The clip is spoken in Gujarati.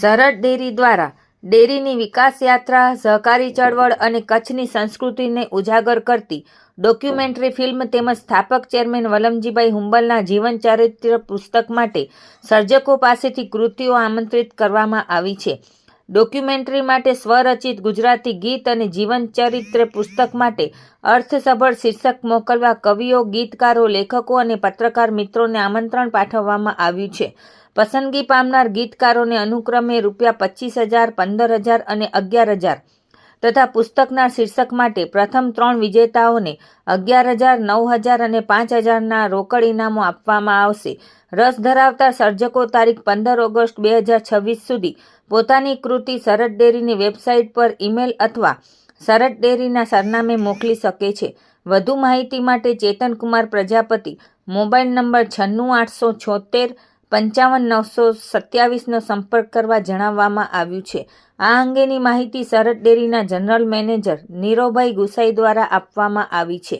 સરહદ ડેરી દ્વારા ડેરીની વિકાસ યાત્રા, સહકારી ચળવળ અને કચ્છની સંસ્કૃતિને ઉજાગર કરતી ડોક્યુમેન્ટરી ફિલ્મ તેમજ સ્થાપક ચેરમેન વલમજીભાઈ હુંબલના જીવન ચરિત્ર પુસ્તક માટે સર્જકો પાસેથી કૃતિઓ આમંત્રિત કરવામાં આવી છે. ડોક્યુમેન્ટરી માટે સ્વરચિત ગુજરાતી ગીત અને જીવન ચરિત્ર પુસ્તક માટે અર્થસભર શીર્ષક મોકલવા કવિઓ, ગીતકારો, લેખકો અને પત્રકાર મિત્રોને આમંત્રણ પાઠવવામાં આવ્યું છે. પસંદગી પામનાર ગીતકારોને અનુક્રમે ₹25,000, 15,000 અને 11,000 તથા પુસ્તકના શીર્ષક માટે પ્રથમ 3 વિજેતાઓને 11,000, 9,000 અને 5,000ના રોકડ ઇનામો આપવામાં આવશે. રસ ધરાવતા સર્જકો તારીખ 15 ઓગસ્ટ 2026 સુધી પોતાની કૃતિ સરહદ ડેરીની વેબસાઇટ પર ઈમેલ અથવા સરહદ ડેરીના સરનામે મોકલી શકે છે. વધુ માહિતી માટે ચેતનકુમાર પ્રજાપતિ, મોબાઈલ નંબર 96 876 55 927નો સંપર્ક કરવા જણાવવામાં આવ્યું છે. આ અંગેની માહિતી સરહદ ડેરીના જનરલ મેનેજર નીરવભાઈ ગુસાઈ દ્વારા આપવામાં આવી છે.